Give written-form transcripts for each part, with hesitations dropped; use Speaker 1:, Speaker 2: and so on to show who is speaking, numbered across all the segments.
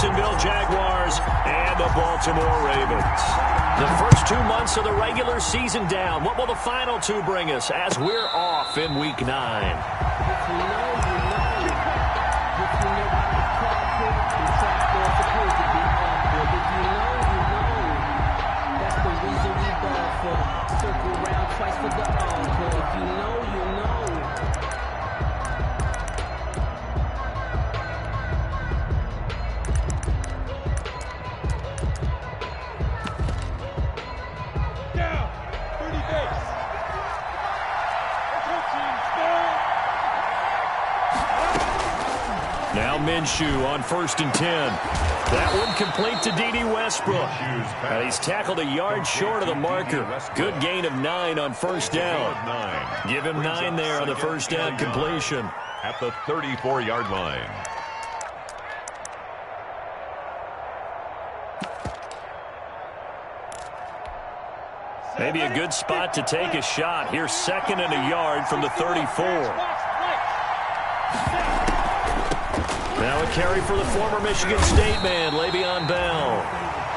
Speaker 1: Jacksonville Jaguars and the Baltimore Ravens. The first 2 months of the regular season down. What will the final 2 bring us as we're off in Week 9? Now Minshew on 1st and 10. That one complete to D.D. Westbrook. And he's tackled a yard short of the marker. Good gain of 9 on 1st down. Give him 9 there on the 1st down completion.
Speaker 2: At the 34-yard line.
Speaker 1: Maybe a good spot to take a shot. Here's 2nd and a yard from the 34. Now a carry for the former Michigan State man, Le'Veon Bell.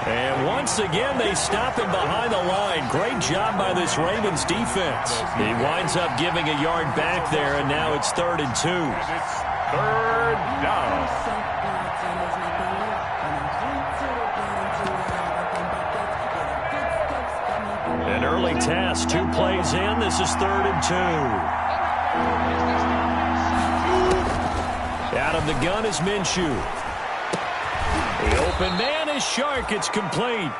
Speaker 1: And once again, they stop him behind the line. Great job by this Ravens defense. He winds up giving a yard back there, and now it's 3rd and 2.
Speaker 2: And it's 3rd down.
Speaker 1: An early task, 2 plays in. This is 3rd and 2. Out of the gun is Minshew. The open man is Shark. It's complete.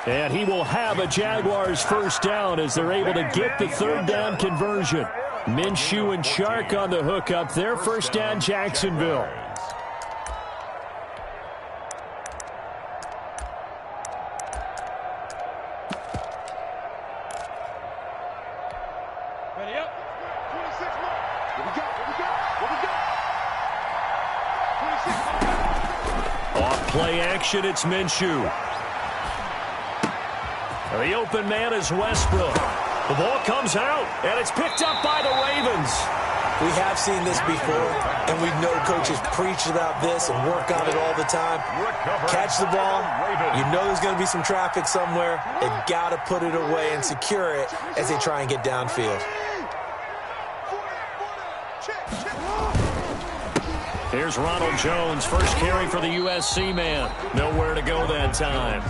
Speaker 1: And he will have a Jaguars 1st down as they're able to get the 3rd down conversion. Minshew and Shark on the hook up their 1st down, Jacksonville.
Speaker 3: Ready up. 26 more. Here we go.
Speaker 1: Off play action, it's Minshew. The open man is Westbrook. The ball comes out, and it's picked up by the Ravens.
Speaker 4: We have seen this before, and we know coaches preach about this and work on it all the time. Catch the ball. You know there's going to be some traffic somewhere. They've got to put it away and secure it as they try and get downfield.
Speaker 1: Here's Ronald Jones, first carry for the USC man. Nowhere to go that time.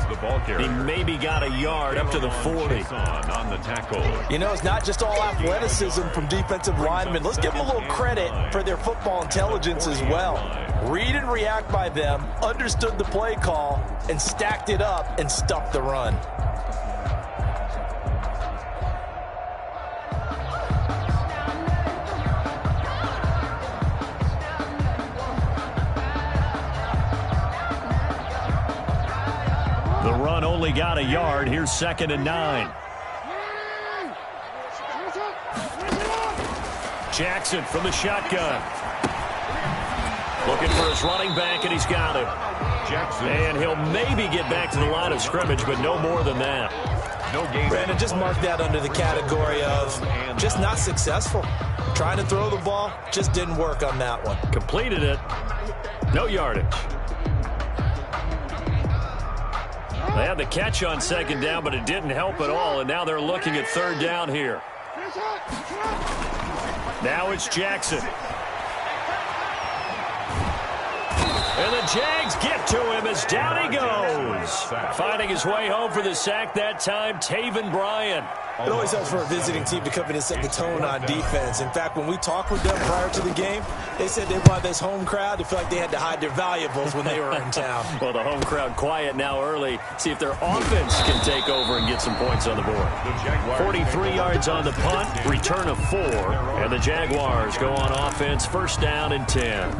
Speaker 1: He maybe got a yard up to the 40.
Speaker 2: On the tackle.
Speaker 4: You know, it's not just all athleticism from defensive linemen. Let's give them a little credit for their football intelligence as well. Read and react by them, understood the play call, and stacked it up and stuffed the run.
Speaker 1: The run only got a yard. Here's 2nd and 9. Jackson from the shotgun. Looking for his running back, and he's got him.
Speaker 2: Jackson.
Speaker 1: And he'll maybe get back to the line of scrimmage, but no more than that.
Speaker 2: No gain.
Speaker 4: Brandon, just mark that under the category of just not successful. Trying to throw the ball, just didn't work on that one.
Speaker 1: Completed it. No yardage. They had the catch on 2nd down, but it didn't help at all, and now they're looking at 3rd down here. Now it's Jackson. And the Jags get to him as down he goes. Finding his way home for the sack that time, Taven Bryan.
Speaker 4: It always helps for a visiting team to come in and set the tone on defense. In fact, when we talked with them prior to the game, they said they wanted this home crowd to feel like they had to hide their valuables when they were in town.
Speaker 1: Well, the home crowd quiet now early. See if their offense can take over and get some points on the board. 43 yards on the punt, return of 4, and the Jaguars go on offense, 1st down and 10.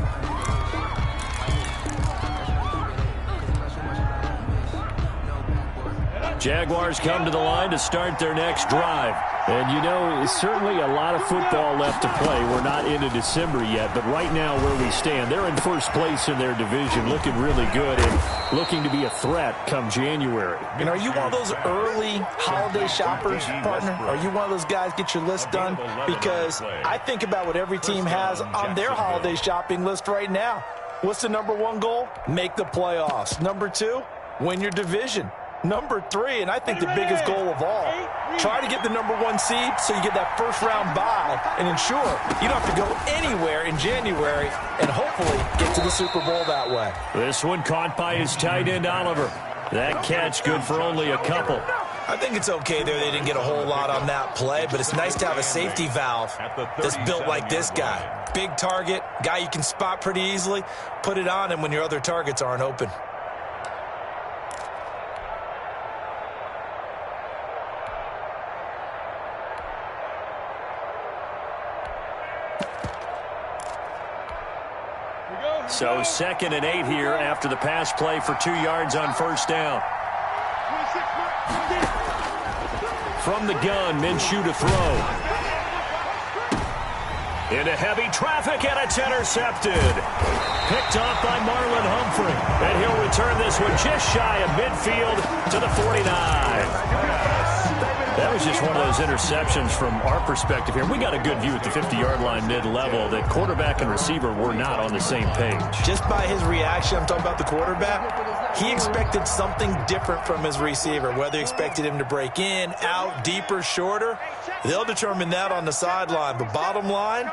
Speaker 1: Jaguars come to the line to start their next drive. And, you know, certainly a lot of football left to play. We're not into December yet, but right now where we stand, they're in 1st place in their division, looking really good and looking to be a threat come January.
Speaker 4: And are you one of those early holiday shoppers, partner? Are you one of those guys get your list done? Because I think about what every team has on their holiday shopping list right now. What's the number one goal? Make the playoffs. Number 2, win your division. Number 3, and I think the biggest goal of all, try to get the number 1 seed so you get that first-round bye and ensure you don't have to go anywhere in January and hopefully get to the Super Bowl that way.
Speaker 1: This one caught by his tight end, Oliver. That catch good for only a couple.
Speaker 4: I think it's okay there. They didn't get a whole lot on that play, but it's nice to have a safety valve that's built like this guy. Big target, guy you can spot pretty easily. Put it on him when your other targets aren't open.
Speaker 1: So 2nd and 8 here after the pass play for 2 yards on first down. From the gun, Minshew to throw. Into heavy traffic, and it's intercepted. Picked off by Marlon Humphrey. And he'll return this one just shy of midfield to the 49. That was just one of those interceptions from our perspective here. We got a good view at the 50-yard line mid-level that quarterback and receiver were not on the same page.
Speaker 4: Just by his reaction, I'm talking about the quarterback, he expected something different from his receiver. Whether he expected him to break in, out, deeper, shorter, they'll determine that on the sideline. But bottom line,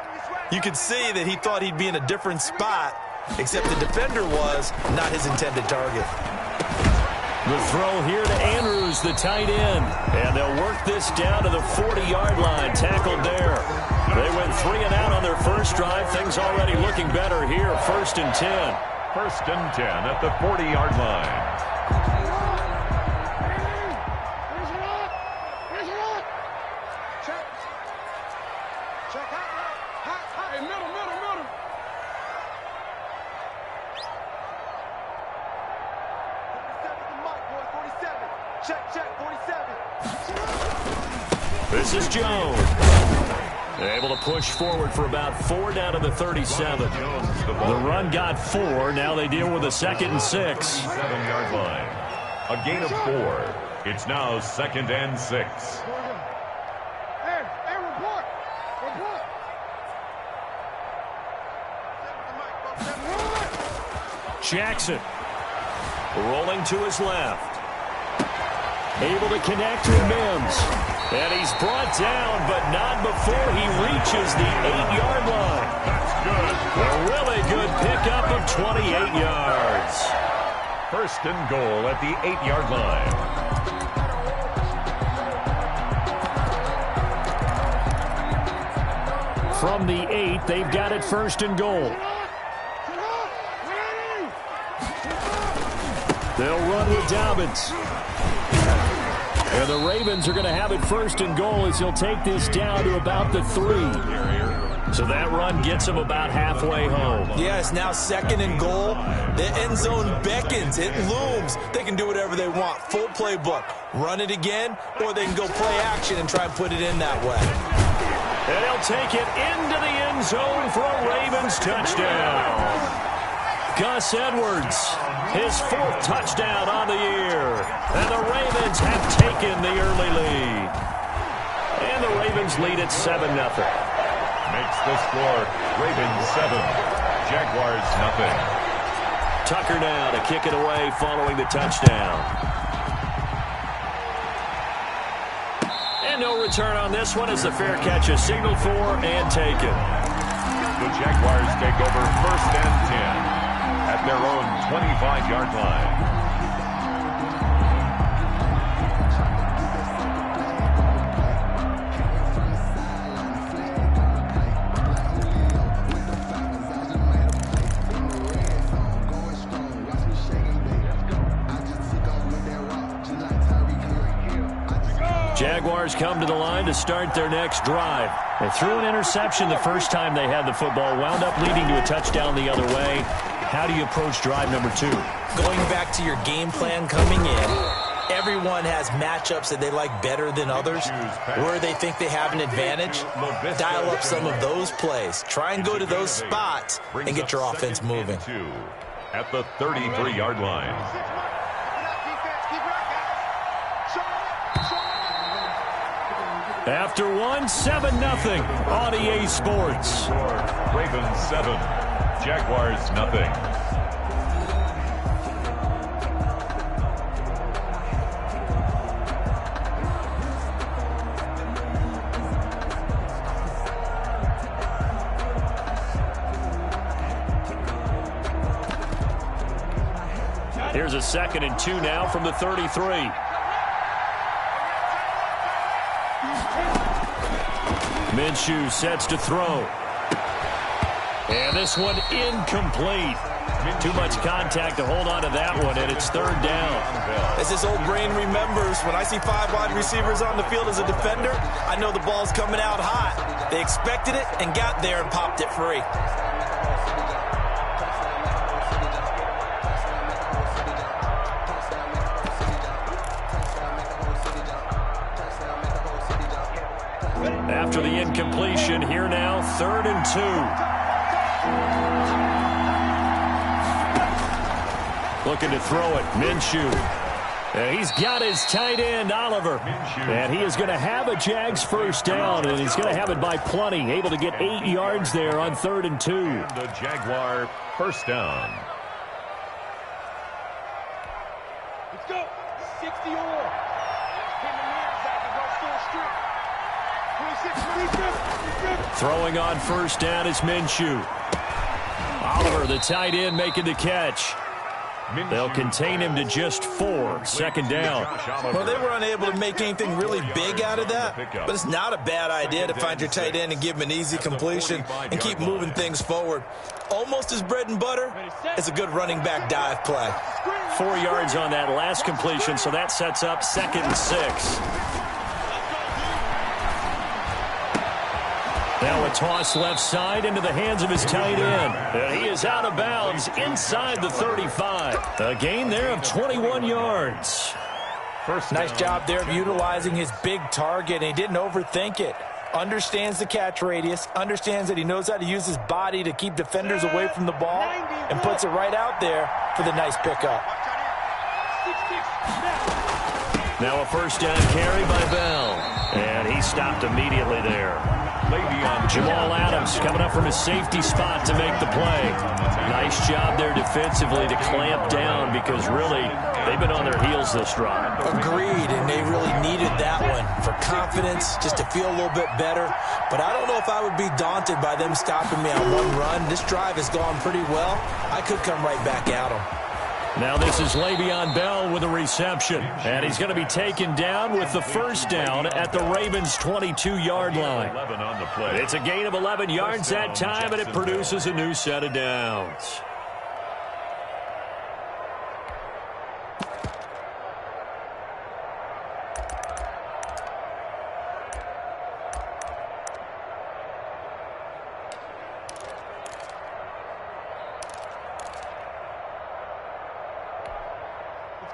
Speaker 4: you could see that he thought he'd be in a different spot, except the defender was not his intended target.
Speaker 1: The throw here to Andrews, the tight end. And they'll work this down to the 40-yard line, tackled there. They went 3 and out on their first drive. Things already looking better here, 1st and 10.
Speaker 2: 1st and 10 at the 40-yard line.
Speaker 1: This is Jones. They're able to push forward for about 4 down to the 37. The run got 4. Now they deal with a 2nd and 6.
Speaker 2: 7-yard line. A gain of 4. It's now 2nd and 6.
Speaker 1: Jackson rolling to his left. Able to connect with Mims. And he's brought down, but not before he reaches the 8-yard line.
Speaker 2: That's good.
Speaker 1: A really good pickup of 28 yards.
Speaker 2: 1st and goal at the 8-yard line.
Speaker 1: From the 8, they've got it 1st and goal. They'll run with Dobbins. And the Ravens are going to have it 1st and goal as he'll take this down to about the 3. So that run gets him about halfway home.
Speaker 4: Yeah, it's now 2nd and goal. The end zone beckons. It looms. They can do whatever they want. Full playbook. Run it again, or they can go play action and try and put it in that way.
Speaker 1: And he'll take it into the end zone for a Ravens touchdown. Gus Edwards, his 4th touchdown on the year. And the Ravens have taken the early lead. And the Ravens lead at 7-0.
Speaker 2: Makes the score Ravens 7, Jaguars 0.
Speaker 1: Tucker now to kick it away following the touchdown. And no return on this one as the fair catch is signaled for and taken.
Speaker 2: The Jaguars take over 1st and 10 at their own 25-yard line.
Speaker 1: Jaguars come to the line to start their next drive. They threw an interception the first time they had the football, wound up leading to a touchdown the other way. How do you approach drive number 2?
Speaker 4: Going back to your game plan coming in, everyone has matchups that they like better than others, where they think they have an advantage. Dial up some of those plays. Try and go to those spots and get your offense moving.
Speaker 2: At the 33-yard line.
Speaker 1: After one, 7-0 on EA Sports.
Speaker 2: Ravens 7, Jaguars, nothing.
Speaker 1: Here's a 2nd and 2 now from the 33. Minshew sets to throw. And this one incomplete. Too much contact to hold on to that one, and it's 3rd down.
Speaker 4: As this old brain remembers, when I see 5 wide receivers on the field as a defender, I know the ball's coming out hot. They expected it and got there and popped it free.
Speaker 1: After the incompletion, here now, 3rd and 2. Looking to throw it, Minshew. And he's got his tight end, Oliver. And he is going to have a Jags first down, and he's going to have it by plenty. Able to get 8 yards there on 3rd and 2.
Speaker 2: The Jaguar first down.
Speaker 3: Let's go. 60 all. Pin the hands back and go full strip. 26, 27.
Speaker 1: Throwing on first down is Minshew. Oliver, the tight end, making the catch. They'll contain him to just 4. 2nd down.
Speaker 4: Well, they were unable to make anything really big out of that, but it's not a bad idea to find your tight end and give him an easy completion and keep moving things forward. Almost as bread and butter as a good running back dive play.
Speaker 1: 4 yards on that last completion, so that sets up 2nd and 6. Now a toss left side into the hands of his tight end. And he is out of bounds inside the 35. A gain there of 21 yards.
Speaker 4: Nice job there of utilizing his big target, and he didn't overthink it. Understands the catch radius, understands that he knows how to use his body to keep defenders away from the ball, and puts it right out there for the nice pickup.
Speaker 1: Now a first down carry by Bell. And he stopped immediately there. Jamal Adams coming up from his safety spot to make the play. Nice job there defensively to clamp down, because really they've been on their heels this drive.
Speaker 4: Agreed, and they really needed that one for confidence, just to feel a little bit better. But I don't know if I would be daunted by them stopping me on one run. This drive has gone pretty well. I could come right back at them.
Speaker 1: Now this is Le'Veon Bell with a reception. And he's going to be taken down with the first down at the Ravens' 22-yard line. It's a gain of 11 yards that time, and it produces a new set of downs.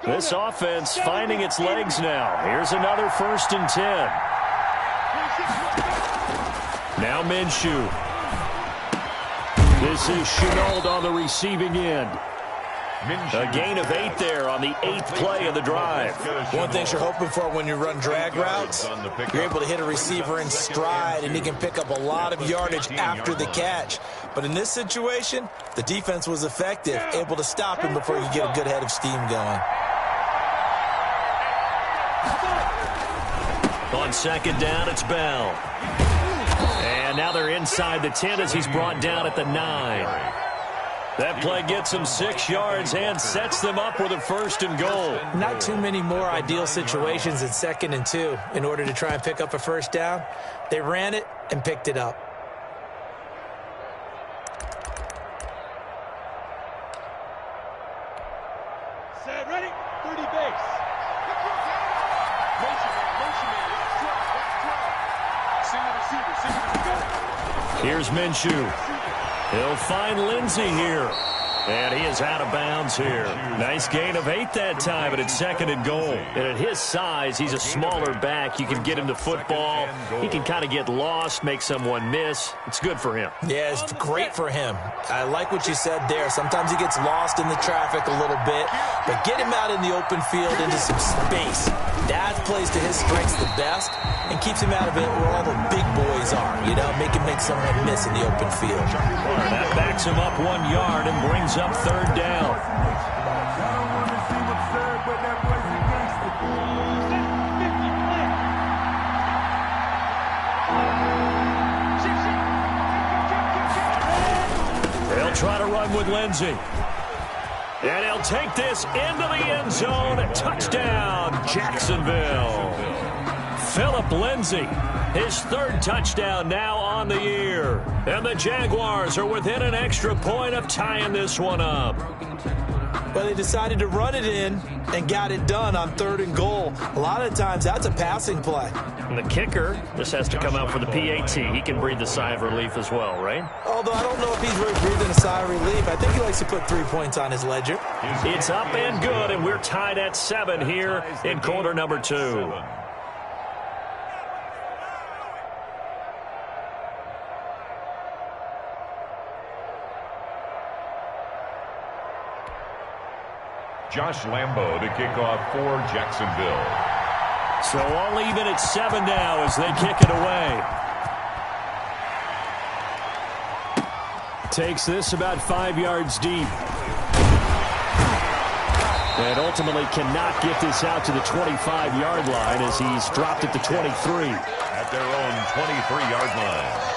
Speaker 1: This offense finding its legs now. Here's another 1st and 10. Now Minshew. This is Shenault on the receiving end. A gain of 8 there on the 8th play of the drive.
Speaker 4: One thing you're hoping for when you run drag routes, you're able to hit a receiver in stride, and he can pick up a lot of yardage after the catch. But in this situation, the defense was effective, able to stop him before you get a good head of steam going.
Speaker 1: On 2nd down, it's Bell. And now they're inside the 10 as he's brought down at the 9. That play gets them 6 yards and sets them up with a 1st and goal.
Speaker 4: Not too many more ideal situations in 2nd and 2 in order to try and pick up a first down. They ran it and picked it up.
Speaker 3: Set, ready, 30 base.
Speaker 1: Here's Minshew. He'll find Lindsey here. And he is out of bounds here. Nice gain of 8 that time, but it's 2nd and goal. And at his size, he's a smaller back. You can get him the football. He can kind of get lost, make someone miss. It's good for him.
Speaker 4: Yeah, it's great for him. I like what you said there. Sometimes he gets lost in the traffic a little bit, but get him out in the open field into some space. That plays to his strengths the best and keeps him out of it where all the big boys are, you know, make someone miss in the open field.
Speaker 1: That backs him up 1 yard and brings up 3rd down. They'll try to run with Lindsey. And he'll take this into the end zone. Touchdown, Jacksonville. Philip Lindsey, his 3rd touchdown now on the year. And the Jaguars are within an extra point of tying this one up.
Speaker 4: But they decided to run it in and got it done on 3rd and goal. A lot of times that's a passing play.
Speaker 1: And the kicker, this has to come out for the PAT. He can breathe a sigh of relief as well, right?
Speaker 4: Although I don't know if he's really breathing a sigh of relief. I think he likes to put 3 points on his ledger.
Speaker 1: It's up and good, and we're tied at 7 here in quarter number 2.
Speaker 2: Josh Lambo to kick off for Jacksonville.
Speaker 1: So all even at 7 now as they kick it away. Takes this about 5 yards deep. And ultimately cannot get this out to the 25-yard line as he's dropped at the 23.
Speaker 2: At their own 23-yard line.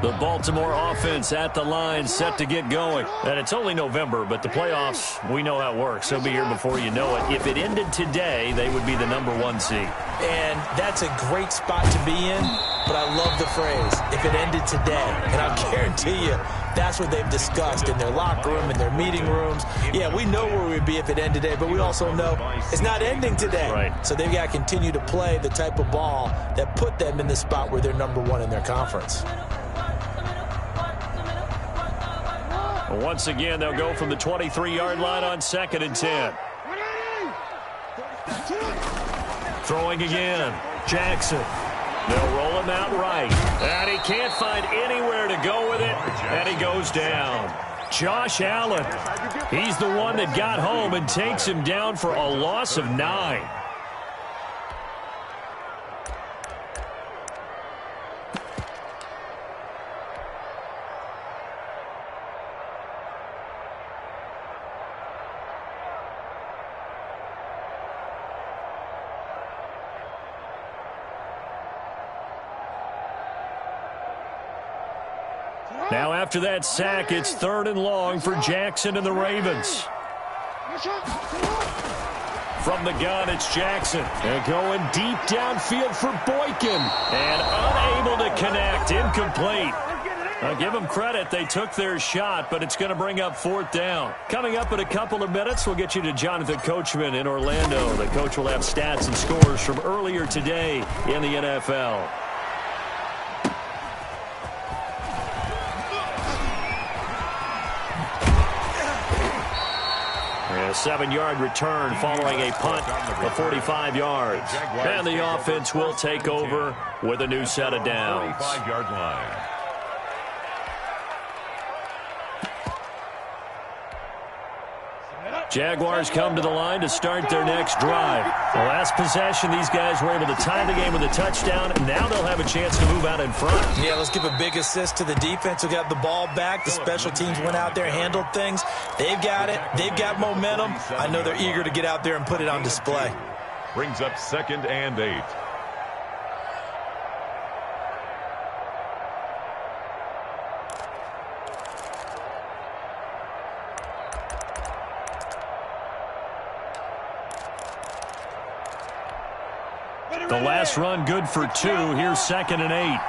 Speaker 1: The Baltimore offense at the line, set to get going. And it's only November, but the playoffs, we know how it works. They'll be here before you know it. If it ended today, they would be the #1 seed.
Speaker 4: And that's a great spot to be in, but I love the phrase, if it ended today. And I guarantee you, that's what they've discussed in their locker room, in their meeting rooms. Yeah, we know where we'd be if it ended today, but we also know it's not ending today.
Speaker 1: Right.
Speaker 4: So they've got to continue to play the type of ball that put them in the spot where they're #1 in their conference.
Speaker 1: Once again, they'll go from the 23-yard line on 2nd and 10. Throwing again. Jackson. They'll roll him out right. And he can't find anywhere to go with it. And he goes down. Josh Allen. He's the one that got home and takes him down for a loss of 9. Now after that sack, it's 3rd and long for Jackson and the Ravens. From the gun, it's Jackson. And going deep downfield for Boykin. And unable to connect, incomplete. I'll give them credit. They took their shot, but it's going to bring up 4th down. Coming up in a couple of minutes, we'll get you to Jonathan Coachman in Orlando. The coach will have stats and scores from earlier today in the NFL. A 7-yard return following a punt of 45 yards. And the offense will take over with a new set of downs.
Speaker 2: 45-yard line.
Speaker 1: Jaguars come to the line to start their next drive. The last possession, these guys were able to tie the game with a touchdown. Now they'll have a chance to move out in front. Yeah, let's give a big assist to the defense who got the ball back. The special teams went out there, handled things. They've got it. They've got momentum. I know they're eager to get out there and put it on display.
Speaker 2: Brings up 2nd and 8.
Speaker 1: The last run good for 2. Here's 2nd and 8.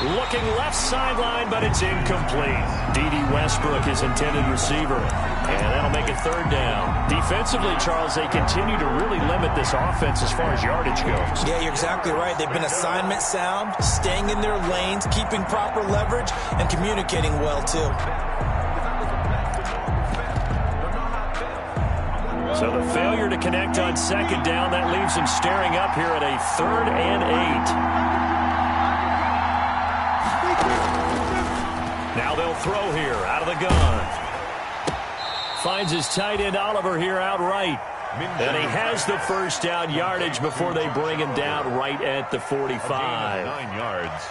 Speaker 1: Looking left sideline, but it's incomplete. D.D. Westbrook is intended receiver. And that'll make it third down. Defensively, Charles, they continue to really limit this offense as far as yardage goes.
Speaker 4: Yeah, you're exactly right. They've been assignment sound, staying in their lanes, keeping proper leverage, and communicating well, too.
Speaker 1: So the failure to connect on second down, that leaves them staring up here at a 3rd and 8. Now they'll throw here out of the gun. Finds his tight end Oliver here outright. And he has the first down yardage before they bring him down right at the 45.
Speaker 2: 9 yards.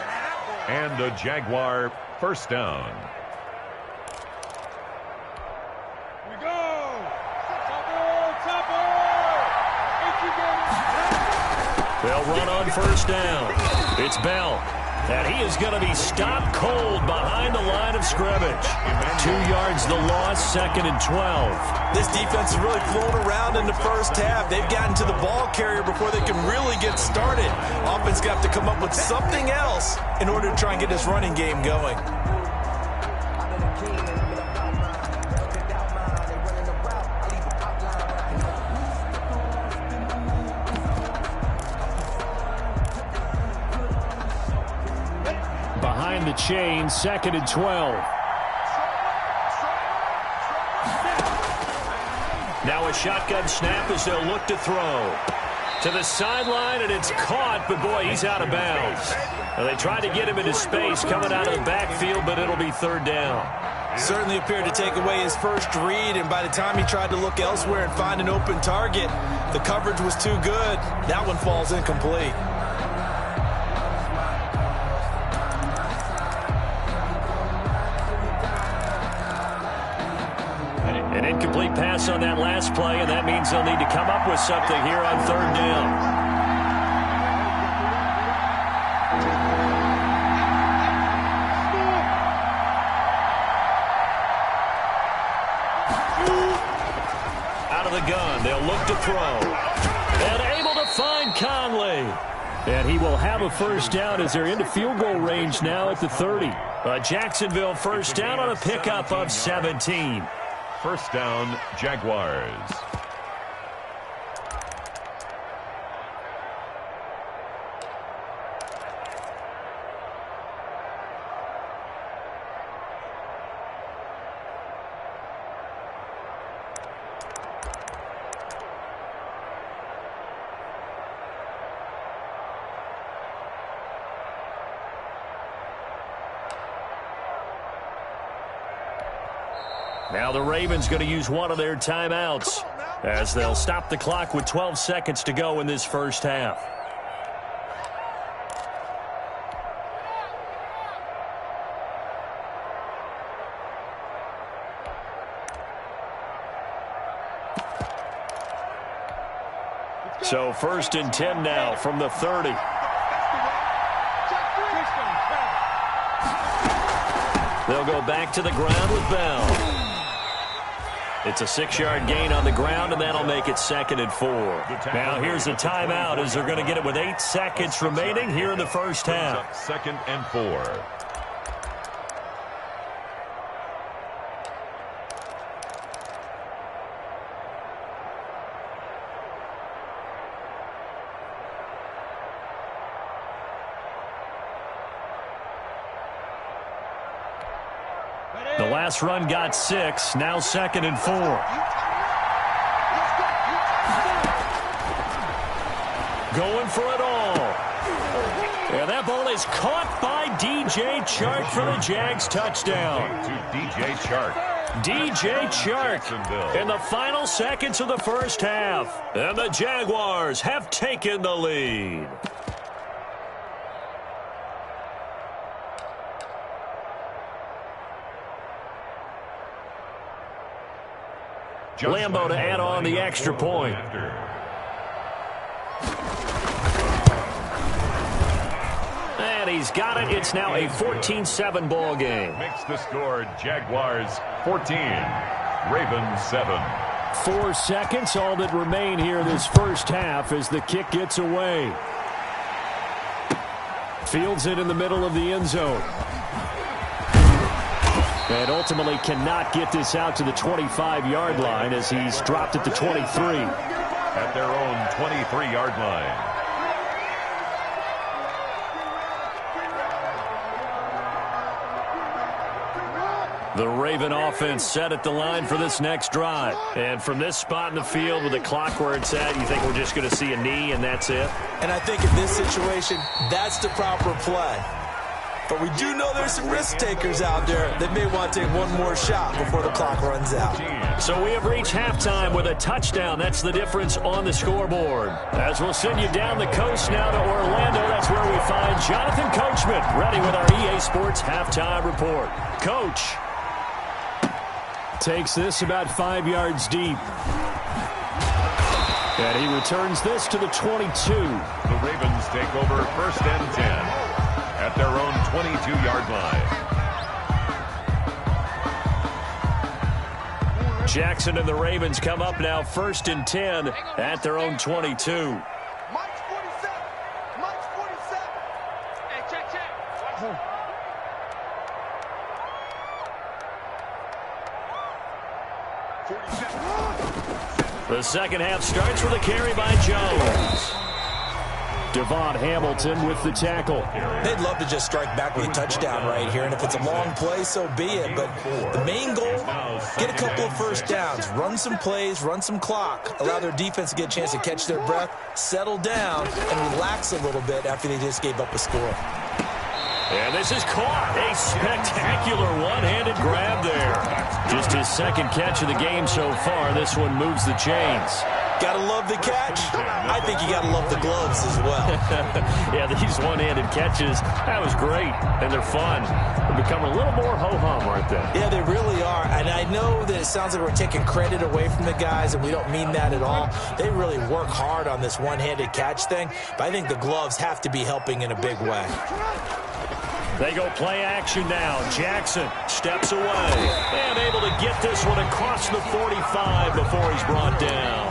Speaker 2: And the Jaguar first down.
Speaker 3: Here we go.
Speaker 1: They'll run on first down. It's Bell. And he is going to be stopped cold behind the line of scrimmage. 2 yards the loss, 2nd and 12.
Speaker 4: This defense is really flown around in the first half. They've gotten to the ball carrier before they can really get started. Offense got to come up with something else in order to try and get this running game going.
Speaker 1: Behind the chain, 2nd and 12. Now a shotgun snap as they'll look to throw. To the sideline, and it's caught, but boy, he's out of bounds. Now they tried to get him into space coming out of the backfield, but it'll be 3rd down.
Speaker 4: Certainly appeared to take away his first read, and by the time he tried to look elsewhere and find an open target, the coverage was too good. That one falls incomplete.
Speaker 1: An incomplete pass on that last play, and that means they'll need to come up with something here on 3rd down. Out of the gun, they'll look to throw. And able to find Conley. And he will have a first down as they're into field goal range now at the 30. Jacksonville first down on a pickup of 17.
Speaker 2: First down, Jaguars.
Speaker 1: Now the Ravens going to use one of their timeouts as they'll stop the clock with 12 seconds to go in this first half. So 1st and 10 now from the 30. They'll go back to the ground with Bell. It's a 6-yard gain on the ground, and that'll make it 2nd and 4. Now here's a timeout as they're going to get it with 8 seconds remaining here in the first half.
Speaker 2: 2nd and 4.
Speaker 1: The last run got 6, now 2nd and 4. Going for it all. And that ball is caught by DJ Chark for the Jags touchdown.
Speaker 2: To DJ Chark.
Speaker 1: DJ Chark in the final seconds of the first half. And the Jaguars have taken the lead. Lambo to add on the extra point. And he's got it. It's now a 14-7 ball game.
Speaker 2: Makes the score Jaguars 14, Ravens 7.
Speaker 1: 4 seconds, all that remain here this first half as the kick gets away. Fields it in the middle of the end zone. And ultimately cannot get this out to the 25-yard line as he's dropped at the 23.
Speaker 2: At their own 23-yard line.
Speaker 1: The Raven offense set at the line for this next drive. And from this spot in the field with the clock where it's at, you think we're just going to see a knee and that's it?
Speaker 4: And I think in this situation, that's the proper play. But we do know there's some risk takers out there that may want to take one more shot before the clock runs out.
Speaker 1: So we have reached halftime with a touchdown. That's the difference on the scoreboard. As we'll send you down the coast now to Orlando, that's where we find Jonathan Coachman ready with our EA Sports halftime report. Coach takes this about 5 yards deep. And he returns this to the 22.
Speaker 2: The Ravens take over 1st and 10 at their own 22-yard line.
Speaker 1: Jackson and the Ravens come up now 1st and 10 at their own 22.
Speaker 3: Mike's 47. Mike's 47. Hey, check.
Speaker 1: The second half starts with a carry by Jones. Devon Hamilton with the tackle.
Speaker 4: They'd love to just strike back with a touchdown right here, and if it's a long play, so be it. But the main goal, get a couple of first downs, run some plays, run some clock, allow their defense to get a chance to catch their breath, settle down, and relax a little bit after they just gave up a score.
Speaker 1: And this is caught. A spectacular one-handed grab there. Just his second catch of the game so far. This one moves the chains.
Speaker 4: Gotta love the catch. I think you gotta love the gloves as well.
Speaker 1: Yeah, these one-handed catches, that was great. And they're fun. They become a little more ho-hum, aren't they?
Speaker 4: Yeah, they really are. And I know that it sounds like we're taking credit away from the guys, and we don't mean that at all. They really work hard on this one-handed catch thing. But I think the gloves have to be helping in a big way.
Speaker 1: They go play action now. Jackson steps away and able to get this one across the 45 before he's brought down.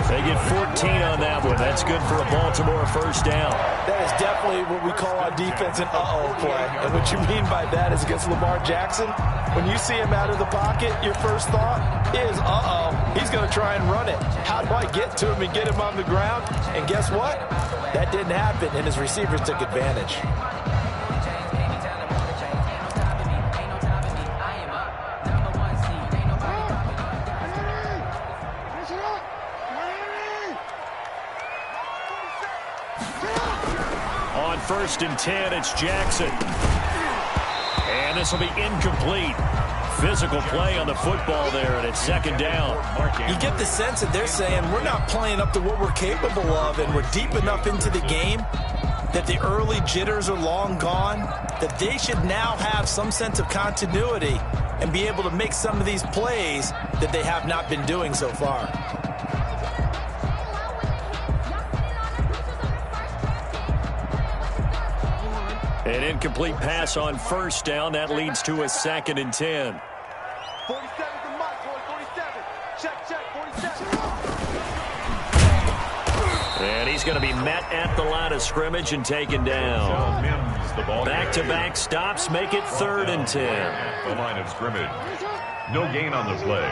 Speaker 1: They get 14 on that one. That's good for a Baltimore first down.
Speaker 5: That is definitely what we call on defense an uh-oh play. And what you mean by that is against Lamar Jackson, when you see him out of the pocket, your first thought is, uh-oh, he's going to try and run it. How do I get to him and get him on the ground? And guess what? That didn't happen, and his receivers took advantage.
Speaker 1: On 1st and 10, it's Jackson. And this will be incomplete. Physical play on the football there, and it's second down.
Speaker 4: You get the sense that they're saying we're not playing up to what we're capable of, and we're deep enough into the game that the early jitters are long gone, that they should now have some sense of continuity and be able to make some of these plays that they have not been doing so far.
Speaker 1: An incomplete pass on first down. That leads to a 2nd and 10.
Speaker 3: 47 to Mike, boy, 47. Check, 47.
Speaker 1: And he's going to be met at the line of scrimmage and taken down. Back-to-back stops make it 3rd and 10.
Speaker 2: The line of scrimmage. No gain on the play.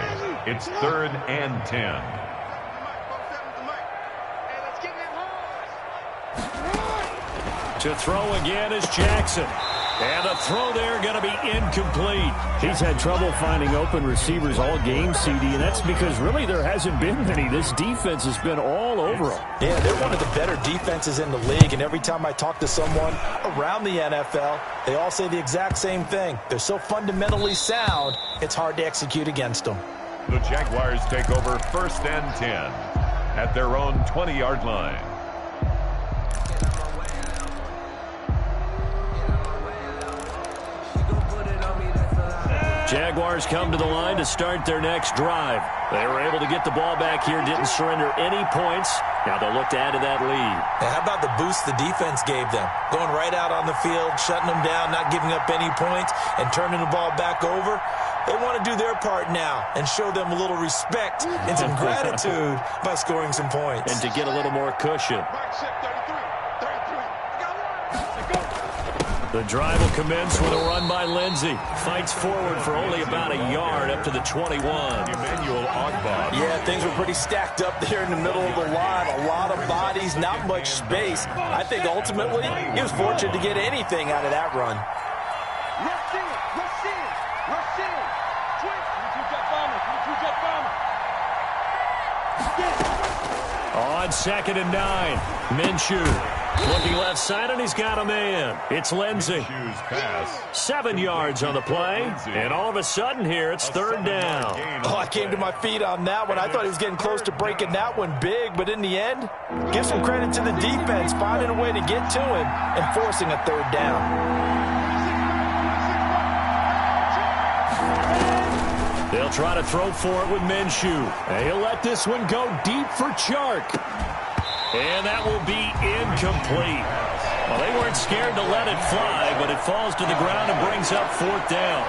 Speaker 2: It's 3rd and 10.
Speaker 1: To throw again is Jackson. And the throw there going to be incomplete. He's had trouble finding open receivers all game, CD, and that's because really there hasn't been many. This defense has been all over them.
Speaker 5: Yeah, they're one of the better defenses in the league, and every time I talk to someone around the NFL, they all say the exact same thing. They're so fundamentally sound, it's hard to execute against them.
Speaker 2: The Jaguars take over 1st and 10 at their own 20-yard line.
Speaker 1: Jaguars come to the line to start their next drive. They were able to get the ball back here, didn't surrender any points. Now they'll look to add to that lead.
Speaker 4: Now, how about the boost the defense gave them? Going right out on the field, shutting them down, not giving up any points, and turning the ball back over. They want to do their part now and show them a little respect and some gratitude by scoring some points.
Speaker 1: And to get a little more cushion. The drive will commence with a run by Lindsey. Fights forward for only about a yard up to the 21.
Speaker 2: Emmanuel Ogbah.
Speaker 5: Yeah, things were pretty stacked up there in the middle of the line. A lot of bodies, not much space. I think ultimately he was fortunate to get anything out of that run.
Speaker 3: Rush in, rush in, rush in. Twitch,
Speaker 1: On 2nd and 9, Minshew. Looking left side, and he's got a man. It's Lindsey.
Speaker 2: Pass.
Speaker 1: 7 yards on the play, and all of a sudden here, it's 3rd down.
Speaker 5: Oh, I came to my feet on that one. I thought he was getting close to breaking that one big, but in the end, give some credit to the defense, finding a way to get to him and forcing a 3rd down.
Speaker 1: They'll try to throw for it with Minshew. And he'll let this one go deep for Chark. And that will be incomplete. Well, they weren't scared to let it fly, but it falls to the ground and brings up 4th down.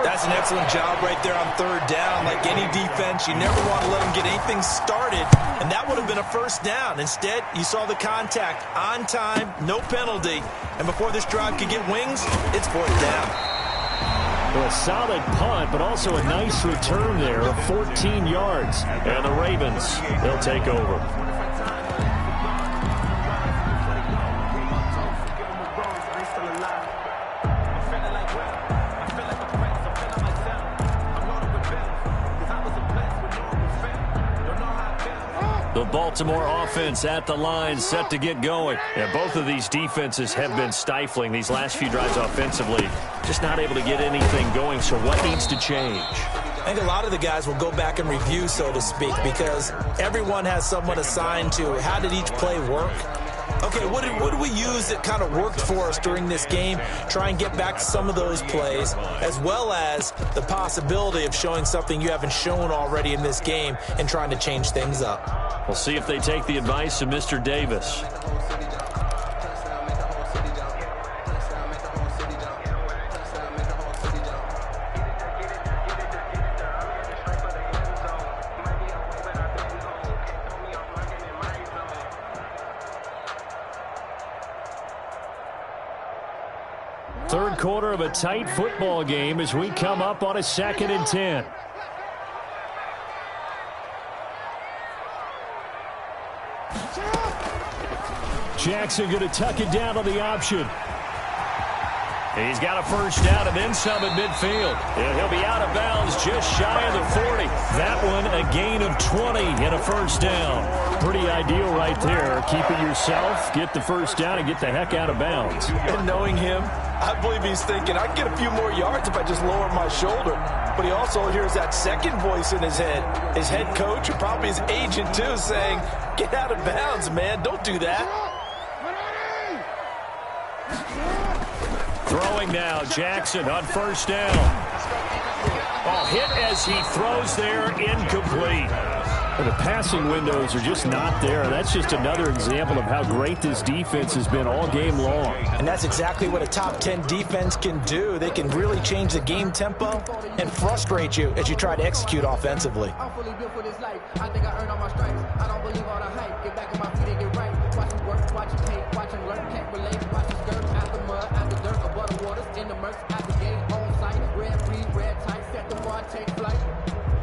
Speaker 4: That's an excellent job right there on 3rd down. Like any defense, you never want to let them get anything started, and that would have been a 1st down. Instead, you saw the contact on time, no penalty, and before this drive could get wings, it's 4th down.
Speaker 1: Well, a solid punt, but also a nice return there of 14 yards. And the Ravens, they'll take over. The Baltimore offense at the line, set to get going. And both of these defenses have been stifling these last few drives offensively. Just not able to get anything going, so what needs to change?
Speaker 4: I think a lot of the guys will go back and review, so to speak, because everyone has someone assigned to how did each play work. Okay, what did we use that kind of worked for us during this game? Try and get back to some of those plays, as well as the possibility of showing something you haven't shown already in this game and trying to change things up.
Speaker 1: We'll see if they take the advice of Mr. Davis. Third quarter of a tight football game as we come up on a 2nd and 10. Jackson going to tuck it down on the option. He's got a 1st down and then some at midfield. And he'll be out of bounds just shy of the 40. That one a gain of 20 and a 1st down. Pretty ideal right there. Keep it yourself, get the 1st down, and get the heck out of bounds.
Speaker 5: And knowing him, I believe he's thinking, I can get a few more yards if I just lower my shoulder. But he also hears that second voice in his head. His head coach, and probably his agent too, saying, get out of bounds, man. Don't do that.
Speaker 1: Throwing now, Jackson on 1st down. Oh, hit as he throws there, incomplete. The passing windows are just not there. That's just another example of how great this defense has been all game long.
Speaker 4: And that's exactly what a top 10 defense can do. They can really change the game tempo and frustrate you as you try to execute offensively.
Speaker 6: I'm fully built for this life. I think I earned all my stripes. I don't believe all the hype. Get back on my feet and get right. Watch it work, watch it take, watch it learn, can't relate. Watch it skirt out the mud, out the dirt, above the waters, in the murks, out the gate, on site. Red free, red tight, set the bar, take flight.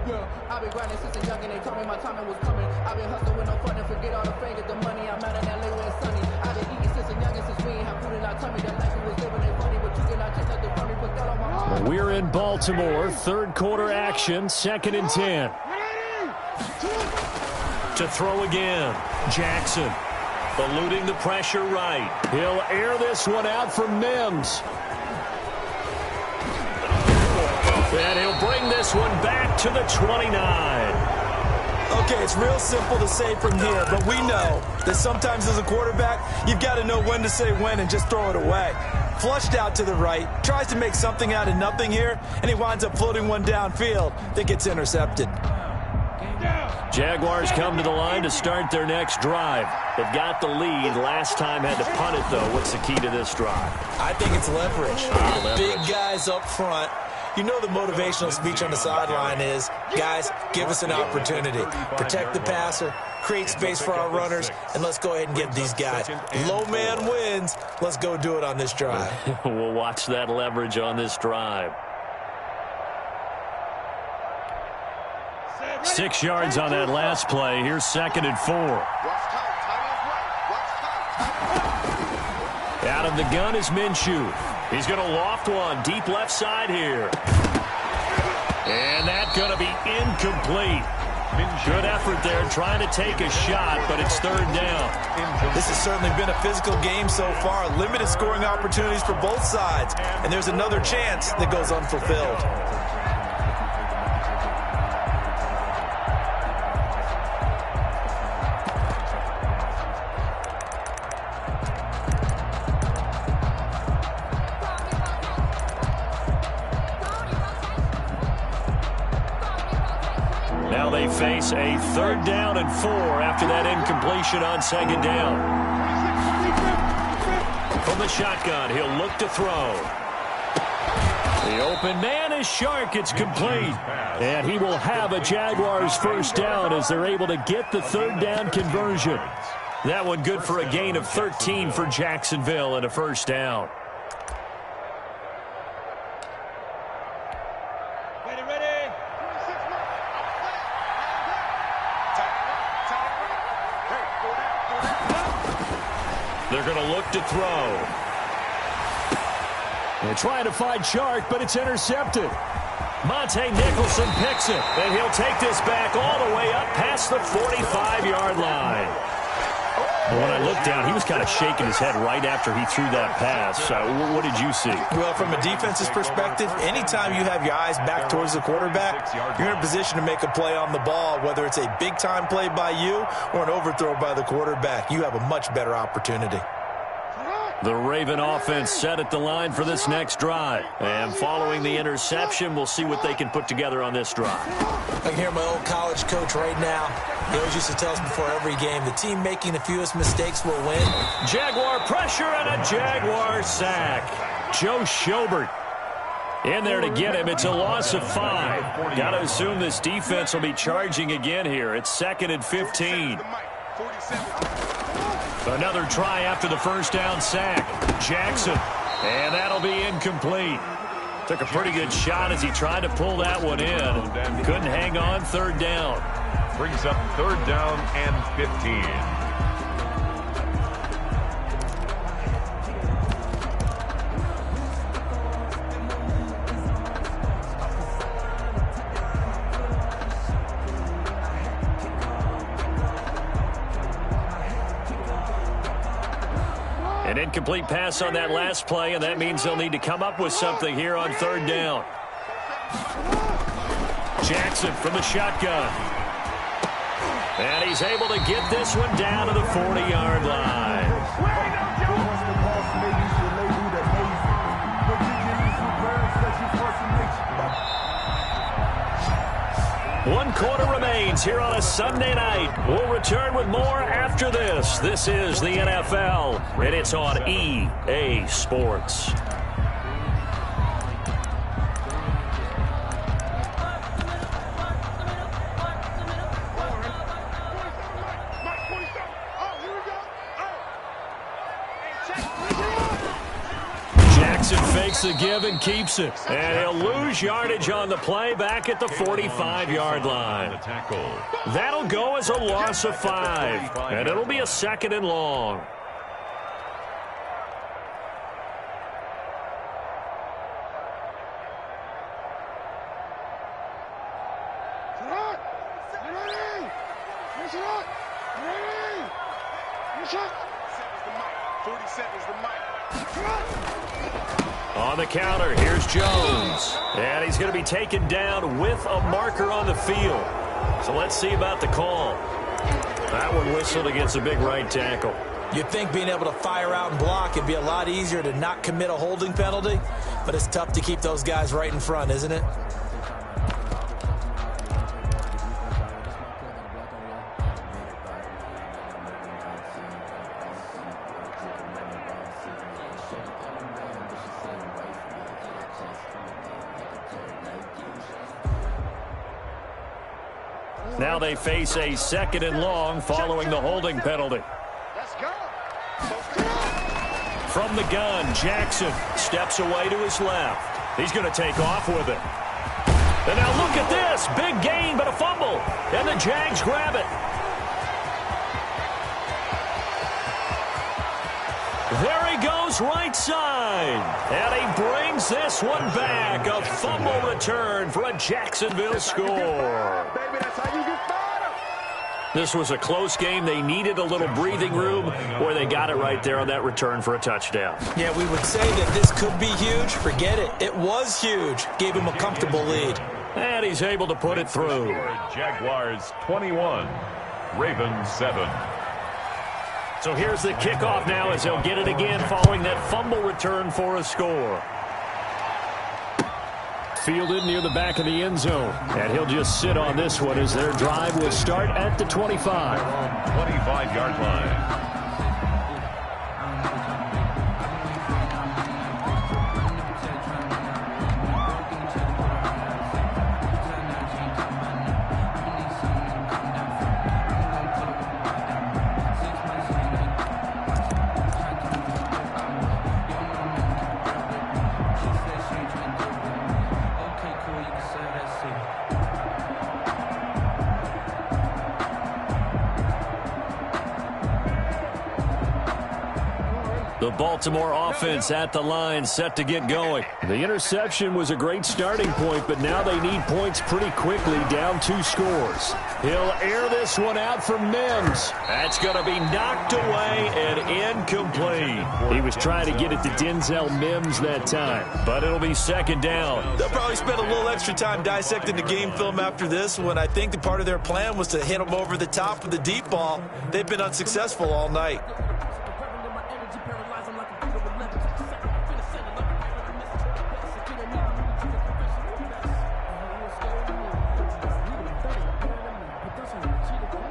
Speaker 6: Yeah, I've been grinding since a youngin'. They told me my timing was coming. I've been hustling with no fun and forget all the fame, get the money. I'm out in LA where it's sunny. I've been eating since a youngin', since we ain't have food in our tummy. That life we was living ain't funny, but you cannot take nothing from me. Put that on my heart.
Speaker 1: We're in Baltimore, 3rd quarter action, 2nd and 10. To throw again, Jackson. Eluding the pressure right. He'll air this one out for Mims. And he'll bring this one back to the 29.
Speaker 4: Okay, it's real simple to say from here, but we know that sometimes as a quarterback, you've got to know when to say when and just throw it away. Flushed out to the right, tries to make something out of nothing here, and he winds up floating one downfield that gets intercepted.
Speaker 1: Jaguars come to the line to start their next drive. They've got the lead. Last time had to punt it, though. What's the key to this drive?
Speaker 4: I think it's leverage.
Speaker 1: Leverage.
Speaker 4: Big guys up front. You know the motivational speech on the sideline is, guys, give us an opportunity. Protect the passer, create space for our runners, and let's go ahead and get these guys. Low man wins. Let's go do it on this drive.
Speaker 1: We'll watch that leverage on this drive. 6 yards on that last play. Here's 2nd and 4. Out of the gun is Minshew. He's going to loft one deep left side here. And that's going to be incomplete. Good effort there trying to take a shot, but it's 3rd down.
Speaker 5: This has certainly been a physical game so far. Limited scoring opportunities for both sides. And there's another chance that goes unfulfilled.
Speaker 1: Now they face a 3rd down and 4 after that incompletion on 2nd down. From the shotgun, he'll look to throw. The open man is Shark. It's complete. And he will have a Jaguars 1st down as they're able to get the 3rd down conversion. That one good for a gain of 13 for Jacksonville and a 1st down. They're going to look to throw. They're trying to find Shark, but it's intercepted. Monte Nicholson picks it, and he'll take this back all the way up past the 45-yard line. When I looked down, he was kind of shaking his head right after he threw that pass. What did you see?
Speaker 5: Well, from a defense's perspective, anytime you have your eyes back towards the quarterback, you're in a position to make a play on the ball, whether it's a big-time play by you or an overthrow by the quarterback. You have a much better opportunity.
Speaker 1: The Raven offense set at the line for this next drive. And following the interception, we'll see what they can put together on this drive.
Speaker 4: I can hear my old college coach right now. He always used to tell us before every game, the team making the fewest mistakes will win.
Speaker 1: Jaguar pressure and a Jaguar sack. Joe Schobert in there to get him. It's a loss of 5. Got to assume this defense will be charging again here. It's 2nd and 15. Another try after the 1st down sack. Jackson. And that'll be incomplete. Took a pretty good shot as he tried to pull that one in. Couldn't hang on. 3rd down.
Speaker 2: Brings up 3rd down and 15.
Speaker 1: An incomplete pass on that last play, and that means they'll need to come up with something here on 3rd down. Jackson from the shotgun. And he's able to get this one down to the 40-yard line. One quarter remains here on a Sunday night. We'll return with more after this. This is the NFL, and it's on EA Sports. Jackson fakes the give and keeps it. And he'll lose yardage on the play back at the 45-yard line. That'll go as a loss of 5. And it'll be a 2nd and long. On the counter, here's Jones. And he's going to be taken down with a marker on the field. So let's see about the call. That one whistled against a big right tackle.
Speaker 4: You'd think being able to fire out and block it'd be a lot easier to not commit a holding penalty, but it's tough to keep those guys right in front, isn't it?
Speaker 1: Now they face a 2nd and long following the holding penalty.
Speaker 3: Let's go.
Speaker 1: From the gun, Jackson steps away to his left. He's going to take off with it. And now look at this. Big gain, but a fumble. And the Jags grab it. There he goes, right side. And he brings this one back. A fumble return for a Jacksonville score. This was a close game. They needed a little breathing room, or they got it right there on that return for a touchdown.
Speaker 4: Yeah, we would say that this could be huge. Forget it. It was huge. Gave him a comfortable lead.
Speaker 1: And he's able to put it through.
Speaker 2: Jaguars 21, Ravens 7.
Speaker 1: So here's the kickoff now as they'll get it again following that fumble return for a score. Fielded near the back of the end zone. And he'll just sit on this one as their drive will start at the 25.
Speaker 2: 25-yard line.
Speaker 1: The Baltimore offense at the line, set to get going. The interception was a great starting point, but now they need points pretty quickly, down 2 scores. He'll air this one out for Mims. That's going to be knocked away and incomplete. He was trying to get it to Denzel Mims that time, but it'll be 2nd down.
Speaker 4: They'll probably spend a little extra time dissecting the game film after this when I think the part of their plan was to hit him over the top with the deep ball. They've been unsuccessful all night.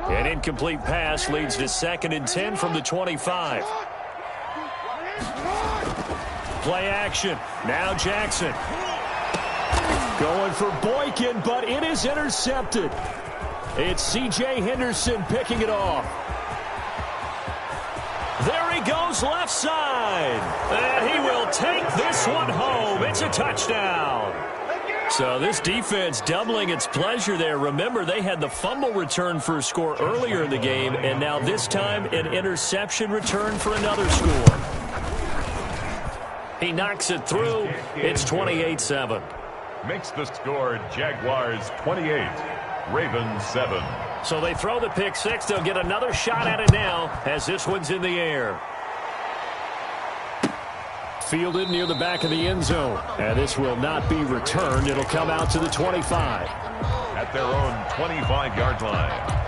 Speaker 1: An incomplete pass leads to 2nd and 10 from the 25. Play action. Now Jackson. Going for Boykin, but it is intercepted. It's C.J. Henderson picking it off. There he goes left side. And he will take this one home. It's a touchdown. So this defense doubling its pleasure there. Remember, they had the fumble return for a score earlier in the game, and now this time an interception return for another score. He knocks it through. It's 28-7.
Speaker 2: Makes the score Jaguars 28, Ravens 7.
Speaker 1: So they throw the pick six. They'll get another shot at it now as this one's in the air. Fielded near the back of the end zone. And this will not be returned. It'll come out to the 25.
Speaker 2: At their own 25-yard line.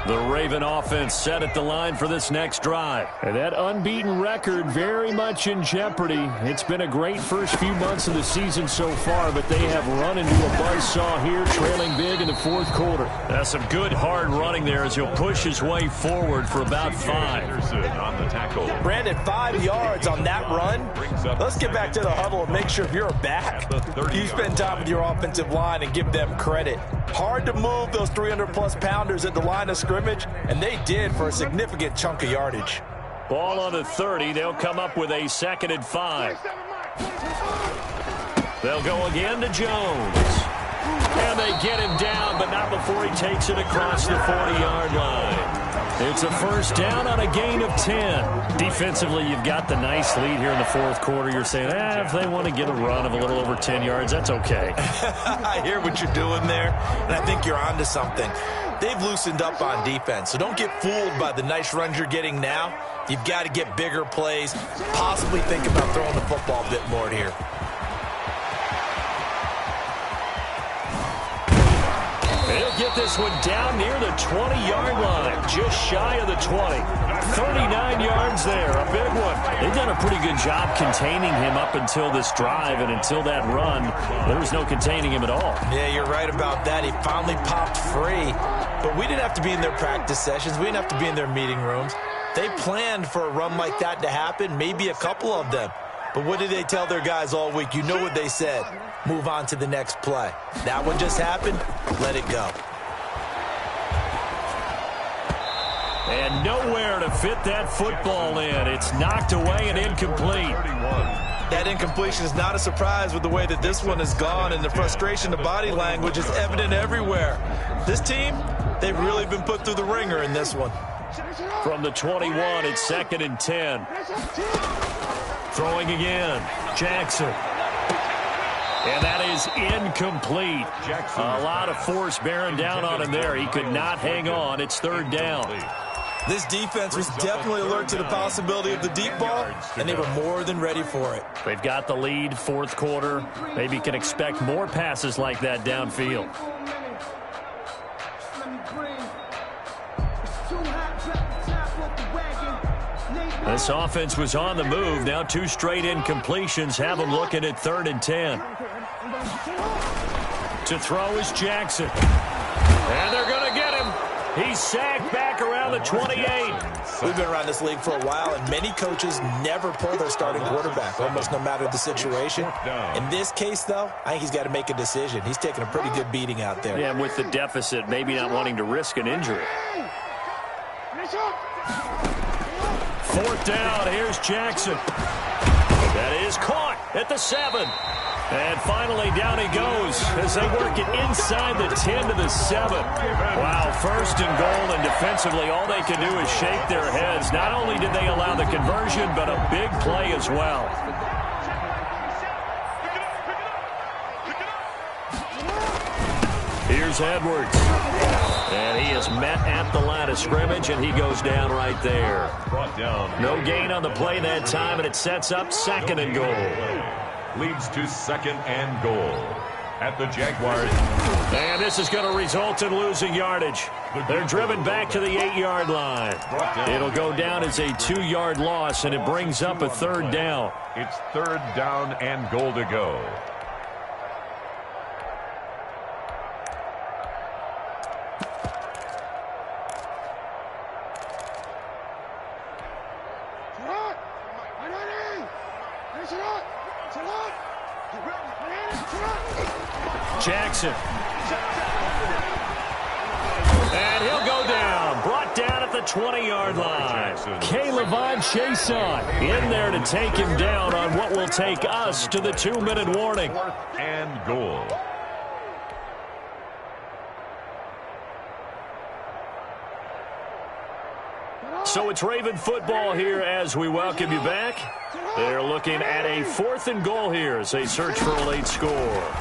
Speaker 1: The Raven offense set at the line for this next drive. And that unbeaten record very much in jeopardy. It's been a great first few months of the season so far, but they have run into a buzzsaw here, trailing big in the fourth quarter. That's some good hard running there as he'll push his way forward for about 5.
Speaker 2: Anderson on the tackle.
Speaker 4: Brandon, 5 yards on that run. Let's get back to the huddle and make sure if you're a back, you spend time with your offensive line and give them credit. Hard to move those 300-plus pounders at the line of scrimmage, and they did for a significant chunk of yardage.
Speaker 1: Ball on the 30. They'll come up with a 2nd and 5. They'll go again to Jones. And they get him down, but not before he takes it across the 40-yard line. It's a first down on a gain of 10. Defensively, you've got the nice lead here in the fourth quarter. You're saying, if they want to get a run of a little over 10 yards, that's okay.
Speaker 4: I hear what you're doing there, and I think you're onto something. They've loosened up on defense, so don't get fooled by the nice runs you're getting now. You've got to get bigger plays, possibly think about throwing the football a bit more here.
Speaker 1: He'll get this one down near the 20-yard line, just shy of the 20. 39 yards there, a big one. They've done a pretty good job containing him up until this drive, and until that run, there was no containing him at all.
Speaker 4: Yeah, you're right about that. He finally popped free, but we didn't have to be in their practice sessions. We didn't have to be in their meeting rooms. They planned for a run like that to happen, maybe a couple of them. But what did they tell their guys all week? You know what they said. Move on to the next play. That one just happened. Let it go.
Speaker 1: And nowhere to fit that football in. It's knocked away and incomplete.
Speaker 5: That incompletion is not a surprise with the way that this one has gone, and the frustration, the body language is evident everywhere. This team, they've really been put through the ringer in this one.
Speaker 1: From the 21, it's 2nd and 10. Throwing again, Jackson. And that is incomplete. A lot of force bearing down on him there. He could not hang on. It's 3rd down.
Speaker 5: This defense was definitely alert to the possibility of the deep ball, and they were more than ready for it.
Speaker 1: They've got the lead, 4th quarter. Maybe can expect more passes like that downfield. This offense was on the move. Now 2 straight incompletions have them looking at 3rd and 10. To throw is Jackson. And they're going to get him. He's sacked back around the 28.
Speaker 4: We've been around this league for a while, and many coaches never pull their starting quarterback, almost no matter the situation. In this case, though, I think he's got to make a decision. He's taking a pretty good beating out there.
Speaker 1: Yeah, and with the deficit, maybe not wanting to risk an injury. 4th down, here's Jackson. That is caught at the 7. And finally down he goes as they work it inside the 10 to the 7. Wow, 1st and goal, and defensively all they can do is shake their heads. Not only did they allow the conversion, but a big play as well. Here's Edwards. And he is met at the line of scrimmage, and he goes down right there. No gain on the play that time, and it sets up 2nd and goal.
Speaker 2: Leads to 2nd and goal at the Jaguars.
Speaker 1: And this is going to result in losing yardage. They're driven back to the 8-yard line. It'll go down as a 2-yard loss, and it brings up a 3rd down.
Speaker 2: It's 3rd down and goal to go.
Speaker 1: Jackson. And he'll go down. Brought down at the 20-yard line. K'Lavon Chason in there to take him down on what will take us to the 2-minute warning.
Speaker 2: And goal.
Speaker 1: So it's Raven football here as we welcome you back. They're looking at a 4th and goal here as they search for a late score.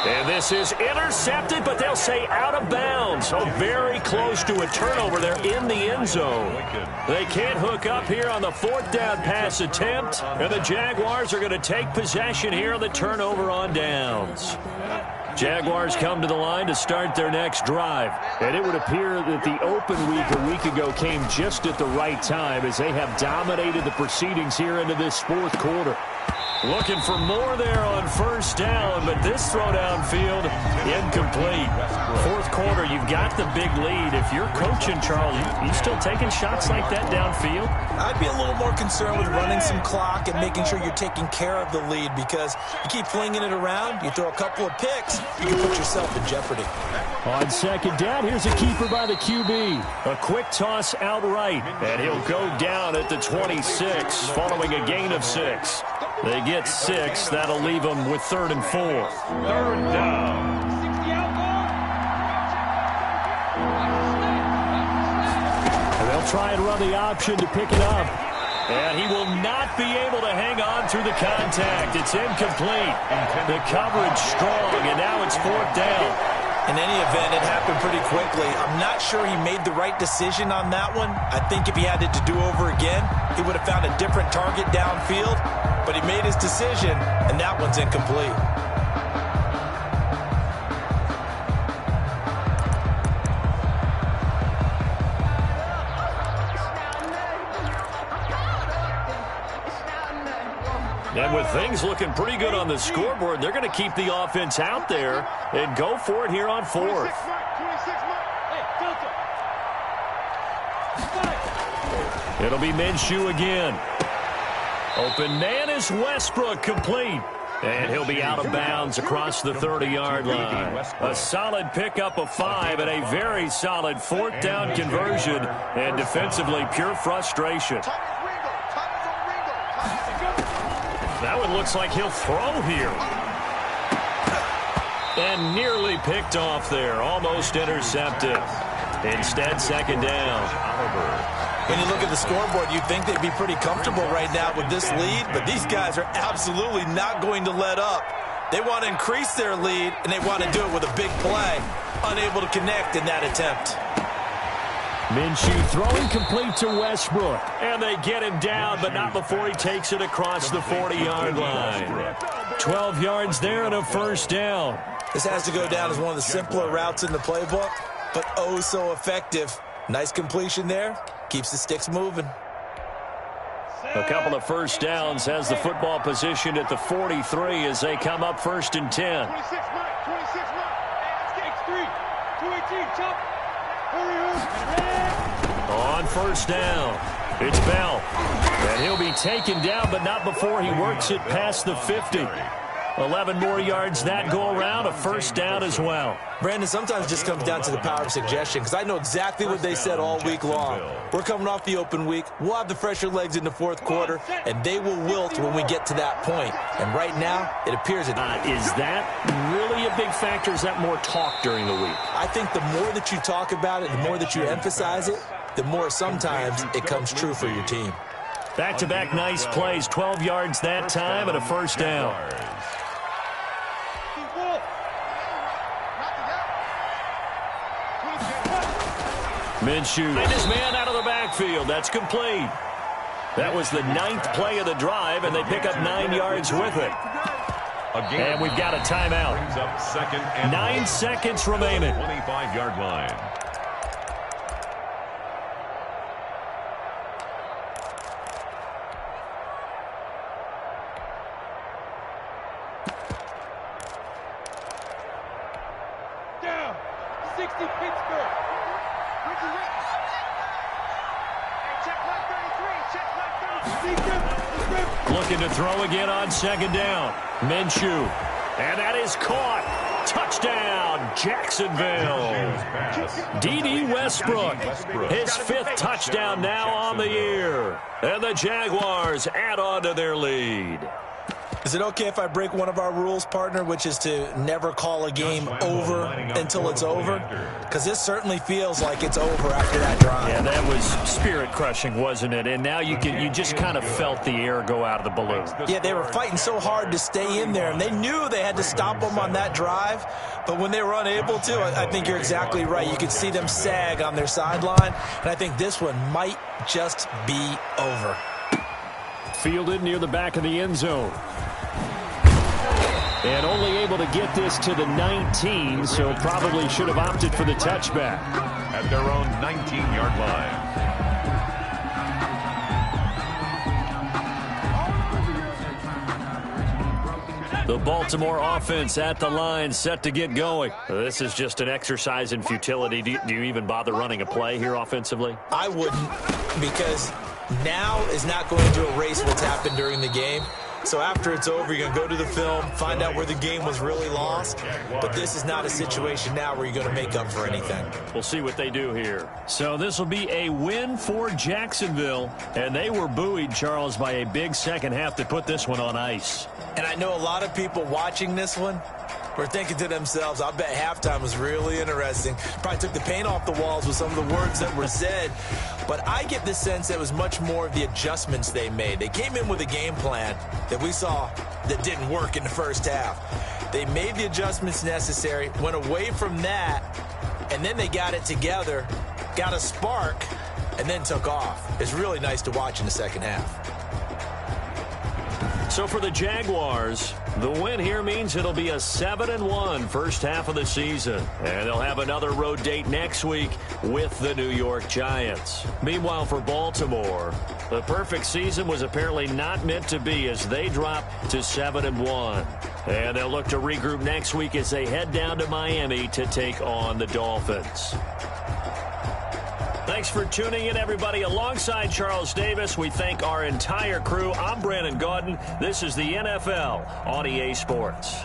Speaker 1: And this is intercepted, but they'll say out of bounds. So very close to a turnover there in the end zone. They can't hook up here on the 4th down pass attempt. And the Jaguars are going to take possession here on the turnover on downs. Jaguars come to the line to start their next drive. And it would appear that the open week a week ago came just at the right time as they have dominated the proceedings here into this 4th quarter. Looking for more there on 1st down, but this throw downfield incomplete. 4th quarter, you've got the big lead. If you're coaching, Charles, you still taking shots like that downfield?
Speaker 4: I'd be a little more concerned with running some clock and making sure you're taking care of the lead, because you keep flinging it around, you throw a couple of picks, you can put yourself in jeopardy.
Speaker 1: On 2nd down, here's a keeper by the QB. A quick toss outright, and he'll go down at the 26 following a gain of 6. They get 6. That'll leave them with 3rd and 4.
Speaker 2: 3rd down.
Speaker 1: And they'll try and run the option to pick it up. And he will not be able to hang on through the contact. It's incomplete. The coverage strong, and now it's 4th down.
Speaker 4: In any event, it happened pretty quickly. I'm not sure he made the right decision on that one. I think if he had it to do over again, he would have found a different target downfield. But he made his decision, and that one's incomplete.
Speaker 1: And with things looking pretty good on the scoreboard, they're going to keep the offense out there and go for it here on fourth. It'll be Minshew again. Open man is Westbrook, complete. And he'll be out of bounds across the 30-yard line. A solid pickup of 5 and a very solid fourth down conversion. And defensively, pure frustration. That one looks like he'll throw here. And nearly picked off there. Almost intercepted. Instead, second down.
Speaker 4: When you look at the scoreboard, you'd think they'd be pretty comfortable right now with this lead, but these guys are absolutely not going to let up. They want to increase their lead, and they want to do it with a big play. Unable to connect in that attempt.
Speaker 1: Minshew throwing complete to Westbrook. And they get him down, but not before he takes it across the 40-yard line. 12 yards there and a first down.
Speaker 4: This has to go down as one of the simpler routes in the playbook, but oh so effective. Nice completion there. Keeps the sticks moving.
Speaker 1: A couple of first downs, has the football position at the 43 as they come up 1st and 10.
Speaker 3: 26
Speaker 1: On first down, it's Bell. And he'll be taken down, but not before he works it past the 50. 11 more yards that go around, a first down as well.
Speaker 4: Brandon, sometimes it just comes down to the power of suggestion, because I know exactly what they said all week long. We're coming off the open week. We'll have the fresher legs in the fourth quarter, and they will wilt when we get to that point. And right now, it appears that...
Speaker 1: Is that really a big factor? Is that more talk during the week?
Speaker 4: I think the more that you talk about it, the more that you emphasize it, the more sometimes it comes true for your team.
Speaker 1: Back-to-back nice plays, 12 yards that time and a first down. Minshew and his man out of the backfield. That's complete. That was the 9th play of the drive, and they pick up 9 yards with it. And we've got a timeout. 9 seconds remaining.
Speaker 2: 25-yard line.
Speaker 3: Down. 60 Pittsburgh.
Speaker 1: Looking to throw again on second down. Minshew. And that is caught. Touchdown, Jacksonville. D.D. Westbrook. His 5th touchdown now on the year. And the Jaguars add on to their lead.
Speaker 4: Is it okay if I break one of our rules, partner, which is to never call a game over until it's over? Because this certainly feels like it's over after that drive.
Speaker 1: Yeah, that was spirit-crushing, wasn't it? And now you just kind of felt the air go out of the balloon.
Speaker 4: Yeah, they were fighting so hard to stay in there, and they knew they had to stop them on that drive. But when they were unable to, I think you're exactly right. You could see them sag on their sideline, and I think this one might just be over.
Speaker 1: Fielded near the back of the end zone. And only able to get this to the 19, so probably should have opted for the touchback.
Speaker 2: At their own 19-yard line.
Speaker 1: The Baltimore offense at the line, set to get going. This is just an exercise in futility. Do you even bother running a play here offensively?
Speaker 4: I wouldn't, because now is not going to erase what's happened during the game. So after it's over, you're going to go to the film, find out where the game was really lost. But this is not a situation now where you're going to make up for anything.
Speaker 1: We'll see what they do here. So this will be a win for Jacksonville. And they were buoyed, Charles, by a big second half to put this one on ice.
Speaker 4: And I know a lot of people watching this one were thinking to themselves, I bet halftime was really interesting. Probably took the paint off the walls with some of the words that were said. But I get the sense that it was much more of the adjustments they made. They came in with a game plan that we saw that didn't work in the first half. They made the adjustments necessary, went away from that, and then they got it together, got a spark, and then took off. It's really nice to watch in the second half.
Speaker 1: So for the Jaguars, The win here means it'll be a 7-1 first half of the season. And they'll have another road date next week with the New York Giants. Meanwhile, for Baltimore, the perfect season was apparently not meant to be as they drop to 7-1. And they'll look to regroup next week as they head down to Miami to take on the Dolphins. Thanks for tuning in, everybody. Alongside Charles Davis, we thank our entire crew. I'm Brandon Gaudin. This is the NFL on EA Sports.